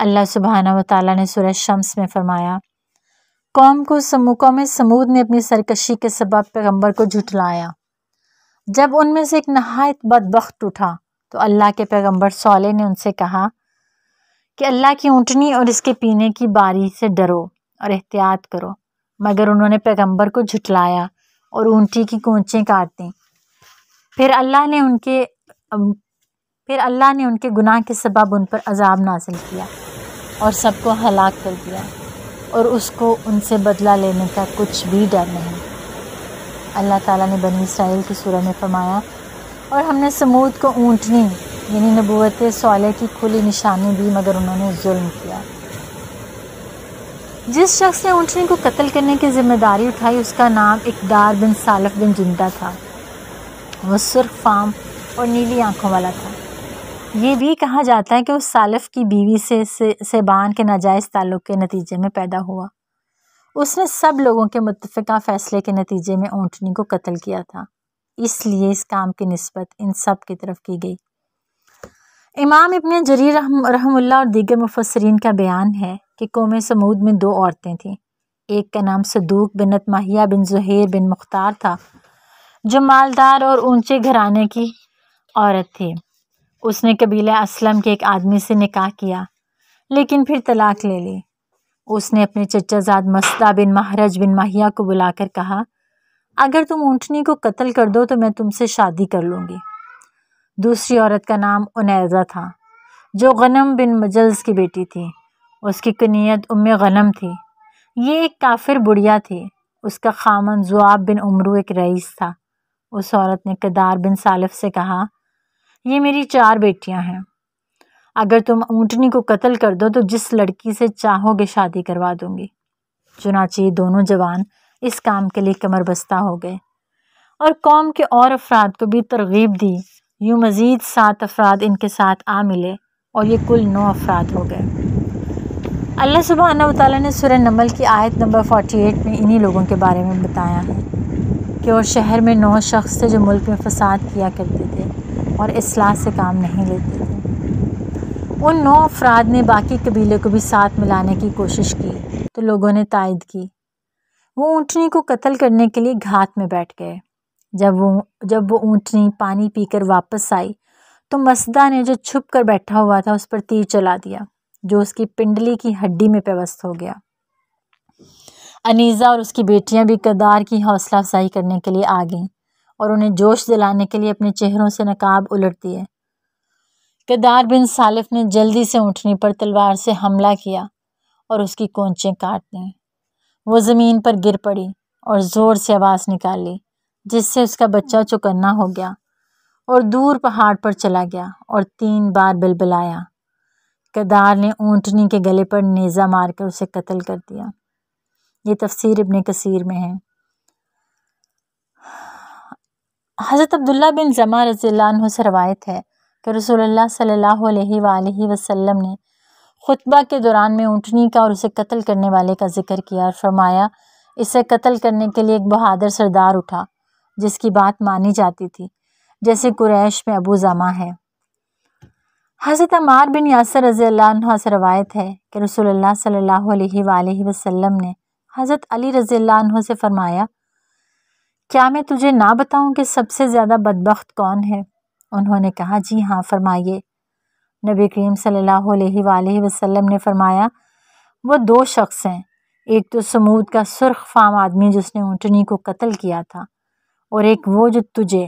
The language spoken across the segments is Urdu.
اللہ سبحانہ و تعالیٰ نے سورہ شمس میں فرمایا، قوم سمود نے اپنی سرکشی کے سبب پیغمبر کو جھٹلایا۔ جب ان میں سے ایک نہایت بدبخت اٹھا تو اللہ کے پیغمبر صالح نے ان سے کہا کہ اللہ کی اونٹنی اور اس کے پینے کی باری سے ڈرو اور احتیاط کرو، مگر انہوں نے پیغمبر کو جھٹلایا اور اونٹی کی کونچیں کاٹ دیں۔ پھر اللہ نے ان کے گناہ کے سبب ان پر عذاب نازل کیا اور سب کو ہلاک کر دیا، اور اس کو ان سے بدلہ لینے کا کچھ بھی ڈر نہیں۔ اللہ تعالیٰ نے بنی اسرائیل کی سورہ میں فرمایا، اور ہم نے سمود کو اونٹنی یعنی نبوت صالح کی کھلی نشانی دی، مگر انہوں نے ظلم کیا۔ جس شخص نے اونٹنی کو قتل کرنے کی ذمہ داری اٹھائی اس کا نام اقدار بن سالف بن جندہ تھا۔ وہ سرخ فام اور نیلی آنکھوں والا تھا۔ یہ بھی کہا جاتا ہے کہ وہ سالف کی بیوی سے سیبان کے ناجائز تعلق کے نتیجے میں پیدا ہوا۔ اس نے سب لوگوں کے متفقہ فیصلے کے نتیجے میں اونٹنی کو قتل کیا تھا، اس لیے اس کام کی نسبت ان سب کی طرف کی گئی۔ امام ابن جریر رحم اللہ اور دیگر مفسرین کا بیان ہے کہ قوم سمود میں 2 عورتیں تھیں۔ ایک کا نام صدوق بنت ماہیہ بن زہیر بن مختار تھا، جو مالدار اور اونچے گھرانے کی عورت تھی۔ اس نے قبیلہ اسلم کے ایک آدمی سے نکاح کیا لیکن پھر طلاق لے لی۔ اس نے اپنے چچا زاد مسدہ بن مہرج بن ماہیہ کو بلا کر کہا، اگر تم اونٹنی کو قتل کر دو تو میں تم سے شادی کر لوں گی۔ دوسری عورت کا نام انیزہ تھا، جو غنم بن مجلس کی بیٹی تھی۔ اس کی کنیت ام غنم تھی۔ یہ ایک کافر بڑھیا تھی۔ اس کا خامن زواب بن عمرو ایک رئیس تھا۔ اس عورت نے قدار بن سالف سے کہا، یہ میری 4 بیٹیاں ہیں، اگر تم اونٹنی کو قتل کر دو تو جس لڑکی سے چاہو گے شادی کروا دوں گی۔ چنانچہ یہ دونوں جوان اس کام کے لیے کمر بستہ ہو گئے اور قوم کے اور افراد کو بھی ترغیب دی۔ یوں مزید 7 افراد ان کے ساتھ آ ملے اور یہ کل 9 افراد ہو گئے۔ اللہ سبحانہ و تعالیٰ نے سورہ نمل کی آیت نمبر 48 میں انہی لوگوں کے بارے میں بتایا ہے کہ اور شہر میں 9 شخص تھے جو ملک میں فساد کیا کرتے تھے اور اصلاح سے کام نہیں لیتے تھے۔ ان 9 افراد نے باقی قبیلے کو بھی ساتھ ملانے کی کوشش کی تو لوگوں نے تائید کی۔ وہ اونٹنی کو قتل کرنے کے لیے گھات میں بیٹھ گئے۔ جب وہ اونٹنی پانی پی کر واپس آئی تو مسدہ نے جو چھپ کر بیٹھا ہوا تھا اس پر تیر چلا دیا، جو اس کی پنڈلی کی ہڈی میں پیوست ہو گیا۔ انیزہ اور اس کی بیٹیاں بھی قدار کی حوصلہ افزائی کرنے کے لیے آ گئیں اور انہیں جوش دلانے کے لیے اپنے چہروں سے نقاب الٹ دیے۔ قدار بن سالف نے جلدی سے اونٹنی پر تلوار سے حملہ کیا اور اس کی کونچیں کاٹ دیں۔ وہ زمین پر گر پڑی اور زور سے آواز نکال لی، جس سے اس کا بچہ چوکنا ہو گیا اور دور پہاڑ پر چلا گیا اور 3 بار بلبلایا۔ قدار نے اونٹنی کے گلے پر نیزہ مار کر اسے قتل کر دیا۔ یہ تفسیر ابن کثیر میں ہے۔ حضرت عبداللہ بن زمع رضی اللہ عنہ سے روایت ہے کہ رسول اللہ صلی اللہ علیہ وآلہ وسلم نے خطبہ کے دوران میں اونٹنی کا اور اسے قتل کرنے والے کا ذکر کیا اور فرمایا، اسے قتل کرنے کے لیے ایک بہادر سردار اٹھا جس کی بات مانی جاتی تھی، جیسے قریش میں ابو زمع ہے۔ حضرت عمار بن یاسر رضی اللہ عنہ سے روایت ہے کہ رسول اللہ صلی اللہ علیہ وآلہ وسلم نے حضرت علی رضی اللہ عنہ سے فرمایا، کیا میں تجھے نہ بتاؤں کہ سب سے زیادہ بدبخت کون ہے؟ انہوں نے کہا، جی ہاں فرمائیے۔ نبی کریم صلی اللہ علیہ وآلہ وسلم نے فرمایا، وہ 2 شخص ہیں، ایک تو سمود کا سرخ فام آدمی جس نے اونٹنی کو قتل کیا تھا، اور ایک وہ جو تجھے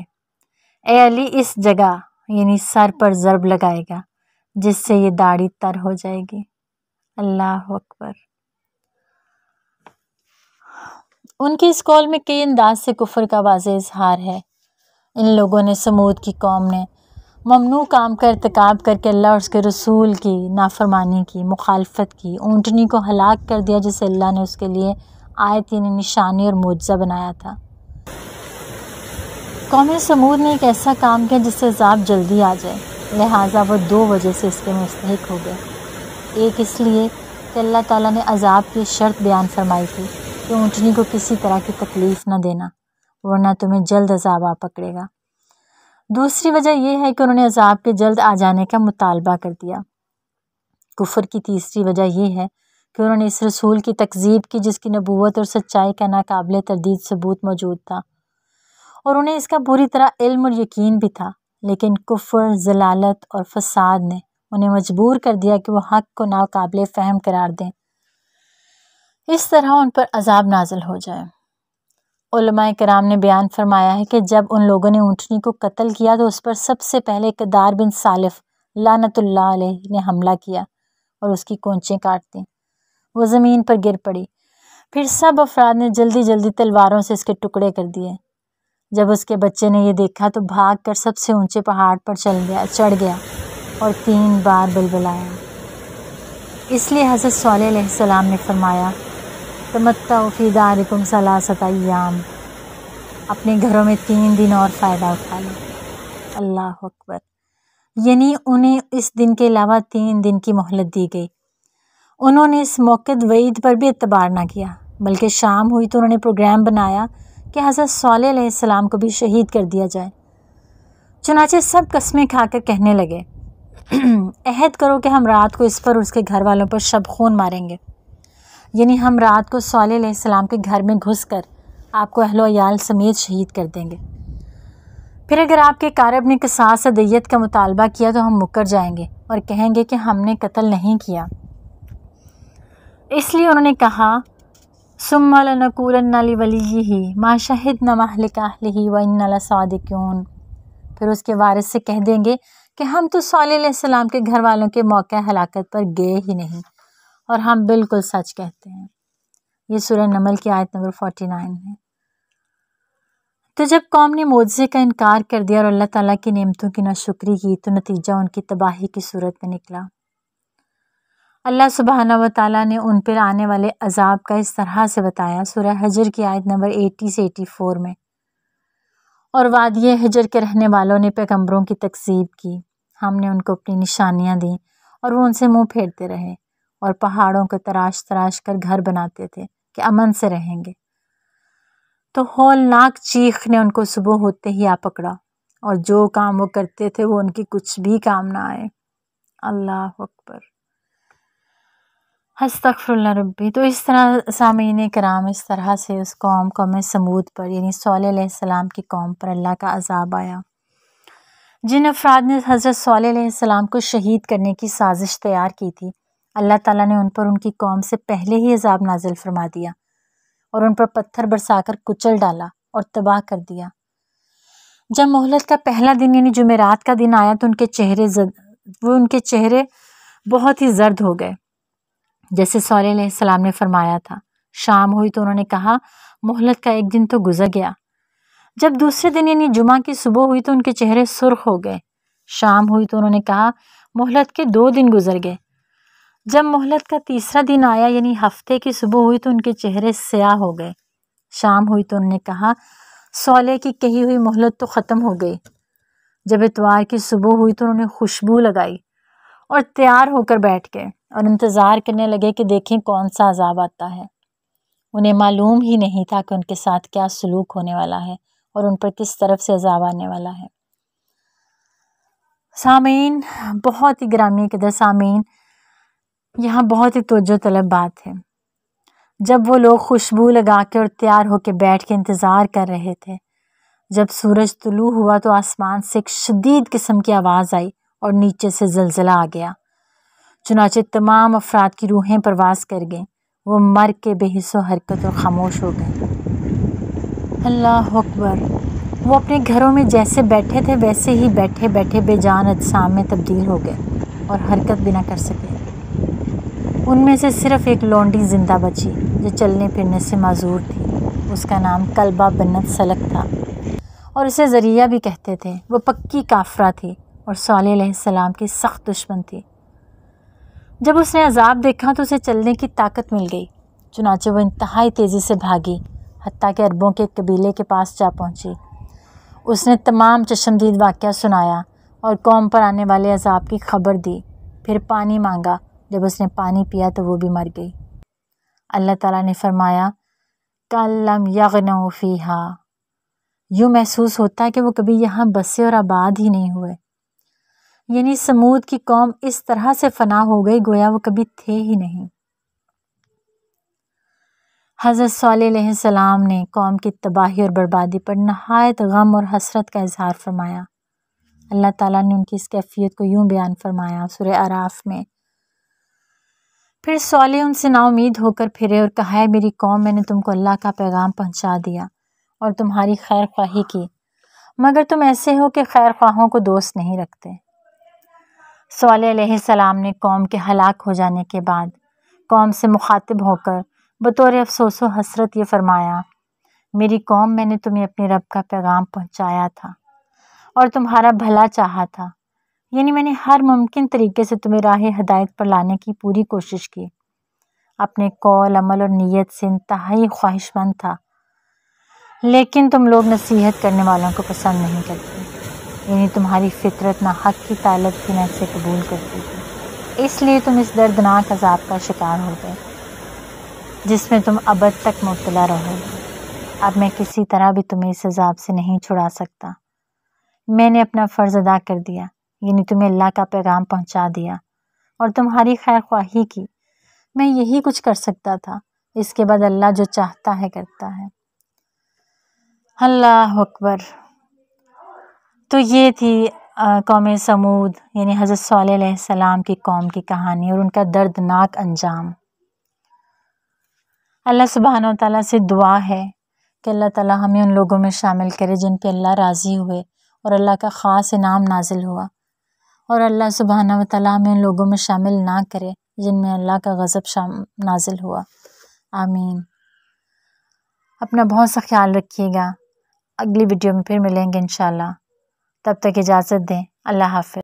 اے علی اس جگہ یعنی سر پر ضرب لگائے گا جس سے یہ داڑھی تر ہو جائے گی۔ اللہ اکبر۔ ان کے اس قول میں کئی انداز سے کفر کا واضح اظہار ہے۔ ان لوگوں نے سمود کی قوم نے ممنوع کام کا ارتکاب کر کے اللہ اور اس کے رسول کی نافرمانی کی، مخالفت کی، اونٹنی کو ہلاک کر دیا جسے اللہ نے اس کے لیے آیت یعنی نشانی اور معجزہ بنایا تھا۔ قوم سمود نے ایک ایسا کام کیا جس سے عذاب جلدی آ جائے، لہٰذا وہ 2 وجہ سے اس کے مستحق ہو گئے۔ ایک اس لیے کہ اللہ تعالیٰ نے عذاب کی شرط بیان فرمائی تھی کہ اونٹنی کو کسی طرح کی تکلیف نہ دینا ورنہ تمہیں جلد عذاب آ پکڑے گا۔ دوسری وجہ یہ ہے کہ انہوں نے عذاب کے جلد آ جانے کا مطالبہ کر دیا۔ کفر کی تیسری وجہ یہ ہے کہ انہوں نے اس رسول کی تکذیب کی جس کی نبوت اور سچائی کا ناقابل تردید ثبوت موجود تھا، اور انہیں اس کا پوری طرح علم اور یقین بھی تھا، لیکن کفر، ضلالت اور فساد نے انہیں مجبور کر دیا کہ وہ حق کو ناقابل فہم قرار دیں، اس طرح ان پر عذاب نازل ہو جائے۔ علماء کرام نے بیان فرمایا ہے کہ جب ان لوگوں نے اونٹنی کو قتل کیا تو اس پر سب سے پہلے قدار بن سالف لعنت اللہ علیہ نے حملہ کیا اور اس کی کونچیں کاٹ دیں، وہ زمین پر گر پڑی۔ پھر سب افراد نے جلدی جلدی تلواروں سے اس کے ٹکڑے کر دیے۔ جب اس کے بچے نے یہ دیکھا تو بھاگ کر سب سے اونچے پہاڑ پر چڑھ گیا اور 3 بار بلبلایا۔ اس لیے حضرت صالح علیہ السلام نے فرمایا تمتعوا فی دارکم 3 ایام، اپنے گھروں میں 3 دن اور فائدہ اٹھا لو۔ اللہ اکبر، یعنی انہیں اس دن کے علاوہ 3 دن کی مہلت دی گئی۔ انہوں نے اس موقد وعید پر بھی اعتبار نہ کیا، بلکہ شام ہوئی تو انہوں نے پروگرام بنایا کہ حضرت صالح علیہ السلام کو بھی شہید کر دیا جائے۔ چنانچہ سب قسمیں کھا کر کہنے لگے عہد کرو کہ ہم رات کو اس پر اور اس کے گھر والوں پر شب خون ماریں گے، یعنی ہم رات کو صالح علیہ السلام کے گھر میں گھس کر آپ کو اہل و عیال سمیت شہید کر دیں گے۔ پھر اگر آپ کے قارب نے قصاص دیت کا مطالبہ کیا تو ہم مکر جائیں گے اور کہیں گے کہ ہم نے قتل نہیں کیا۔ اس لیے انہوں نے کہا ثم لنقولن لولیہ ما شہدنا مہلک اہلہ وإنا لصادقون، پھر اس کے وارث سے کہہ دیں گے کہ ہم تو صالح علیہ السلام کے گھر والوں کے موقع ہلاکت پر گئے ہی نہیں اور ہم بالکل سچ کہتے ہیں۔ یہ سورہ نمل کی آیت نمبر 49 ہے۔ تو جب قوم نے معجزے کا انکار کر دیا اور اللہ تعالیٰ کی نعمتوں کی ناشکری کی تو نتیجہ ان کی تباہی کی صورت میں نکلا۔ اللہ سبحانہ و تعالیٰ نے ان پر آنے والے عذاب کا اس طرح سے بتایا سورہ حجر کی آیت نمبر 80 سے 84 میں، اور وادی حجر کے رہنے والوں نے پیغمبروں کی تکذیب کی، ہم نے ان کو اپنی نشانیاں دیں اور وہ ان سے منہ پھیرتے رہے اور پہاڑوں کو تراش تراش کر گھر بناتے تھے کہ امن سے رہیں گے، تو ہولناک چیخ نے ان کو صبح ہوتے ہی آ پکڑا اور جو کام وہ کرتے تھے وہ ان کی کچھ بھی کام نہ آئے۔ اللہ اکبر، استغفر اللہ ربی۔ تو اس طرح سامعین کرام، اس طرح سے اس قوم سمود پر یعنی صالح علیہ السلام کی قوم پر اللہ کا عذاب آیا۔ جن افراد نے حضرت صالح علیہ السلام کو شہید کرنے کی سازش تیار کی تھی، اللہ تعالیٰ نے ان پر ان کی قوم سے پہلے ہی عذاب نازل فرما دیا اور ان پر پتھر برسا کر کچل ڈالا اور تباہ کر دیا۔ جب مہلت کا پہلا دن یعنی جمعرات کا دن آیا تو ان کے چہرے بہت ہی زرد ہو گئے، جیسے صالح علیہ السلام نے فرمایا تھا۔ شام ہوئی تو انہوں نے کہا مہلت کا 1 دن تو گزر گیا۔ جب دوسرے دن یعنی جمعہ کی صبح ہوئی تو ان کے چہرے سرخ ہو گئے۔ شام ہوئی تو انہوں نے کہا مہلت کے 2 دن گزر گئے۔ جب مہلت کا تیسرا دن آیا یعنی ہفتے کی صبح ہوئی تو ان کے چہرے سیاہ ہو گئے۔ شام ہوئی تو انہوں نے کہا صالح کی کہی ہوئی مہلت تو ختم ہو گئی۔ جب اتوار کی صبح ہوئی تو انہوں نے خوشبو لگائی اور تیار ہو کر بیٹھ گئے اور انتظار کرنے لگے کہ دیکھیں کون سا عذاب آتا ہے۔ انہیں معلوم ہی نہیں تھا کہ ان کے ساتھ کیا سلوک ہونے والا ہے اور ان پر کس طرف سے عذاب آنے والا ہے۔ سامعین، بہت ہی گرامی قدر سامعین، یہاں بہت ہی توجہ طلب بات ہے۔ جب وہ لوگ خوشبو لگا کے اور تیار ہو کے بیٹھ کے انتظار کر رہے تھے، جب سورج طلوع ہوا تو آسمان سے ایک شدید قسم کی آواز آئی اور نیچے سے زلزلہ آ گیا، چنانچہ تمام افراد کی روحیں پرواز کر گئیں، وہ مر کے بے حس و حرکت اور خاموش ہو گئے۔ اللہ اکبر، وہ اپنے گھروں میں جیسے بیٹھے تھے ویسے ہی بیٹھے بیٹھے بے جان اجسام میں تبدیل ہو گئے اور حرکت بھی نہ کر سکے۔ ان میں سے صرف ایک لونڈی زندہ بچی جو چلنے پھرنے سے معذور تھی، اس کا نام کلبہ بنت سلک تھا اور اسے ذریعہ بھی کہتے تھے۔ وہ پکی کافرہ تھی اور صالح علیہ السلام کی سخت دشمن تھی۔ جب اس نے عذاب دیکھا تو اسے چلنے کی طاقت مل گئی، چنانچہ وہ انتہائی تیزی سے بھاگی حتیٰ کہ عربوں کے ایک قبیلے کے پاس جا پہنچی۔ اس نے تمام چشمدید واقعہ سنایا اور قوم پر آنے والے عذاب کی خبر دی، پھر پانی مانگا۔ جب اس نے پانی پیا تو وہ بھی مر گئی۔ اللہ تعالیٰ نے فرمایا کَأَن لَّمْ يَغْنَوْا فِيهَا، یوں محسوس ہوتا ہے کہ وہ کبھی یہاں بسے اور آباد ہی نہیں ہوئے۔ یعنی سمود کی قوم اس طرح سے فنا ہو گئی گویا وہ کبھی تھے ہی نہیں۔ حضرت صالح علیہ السلام نے قوم کی تباہی اور بربادی پر نہایت غم اور حسرت کا اظہار فرمایا۔ اللہ تعالیٰ نے ان کی اس کیفیت کو یوں بیان فرمایا سورہ اعراف میں، پھر صالح ان سے نا امید ہو کر پھرے اور کہا، ہے میری قوم، میں نے تم کو اللہ کا پیغام پہنچا دیا اور تمہاری خیر خواہی کی، مگر تم ایسے ہو کہ خیر خواہوں کو دوست نہیں رکھتے۔ صالح علیہ السلام نے قوم کے ہلاک ہو جانے کے بعد قوم سے مخاطب ہو کر بطور افسوس و حسرت یہ فرمایا، میری قوم، میں نے تمہیں اپنے رب کا پیغام پہنچایا تھا اور تمہارا بھلا چاہا تھا، یعنی میں نے ہر ممکن طریقے سے تمہیں راہ ہدایت پر لانے کی پوری کوشش کی، اپنے قول، عمل اور نیت سے انتہائی خواہش مند تھا، لیکن تم لوگ نصیحت کرنے والوں کو پسند نہیں کرتے، یعنی تمہاری فطرت نہ حق کی طالب تھی نہ اسے قبول کرتی تھی، اس لیے تم اس دردناک عذاب کا شکار ہو گئے جس میں تم ابد تک مبتلا رہو گے۔ اب میں کسی طرح بھی تمہیں اس عذاب سے نہیں چھڑا سکتا، میں نے اپنا فرض ادا کر دیا، یعنی تمہیں اللہ کا پیغام پہنچا دیا اور تمہاری خیر خواہی کی، میں یہی کچھ کر سکتا تھا، اس کے بعد اللہ جو چاہتا ہے کرتا ہے۔ اللہ اکبر۔ تو یہ تھی قوم سمود یعنی حضرت صالح علیہ السلام کی قوم کی کہانی اور ان کا دردناک انجام۔ اللہ سبحانہ و تعالیٰ سے دعا ہے کہ اللہ تعالیٰ ہمیں ان لوگوں میں شامل کرے جن پہ اللہ راضی ہوئے اور اللہ کا خاص انعام نازل ہوا، اور اللہ سبحانہ و تعالیٰ ہمیں ان لوگوں میں شامل نہ کرے جن میں اللہ کا غضب نازل ہوا۔ آمین۔ اپنا بہت سا خیال رکھیے گا، اگلی ویڈیو میں پھر ملیں گے انشاءاللہ، تب تک اجازت دیں، اللہ حافظ۔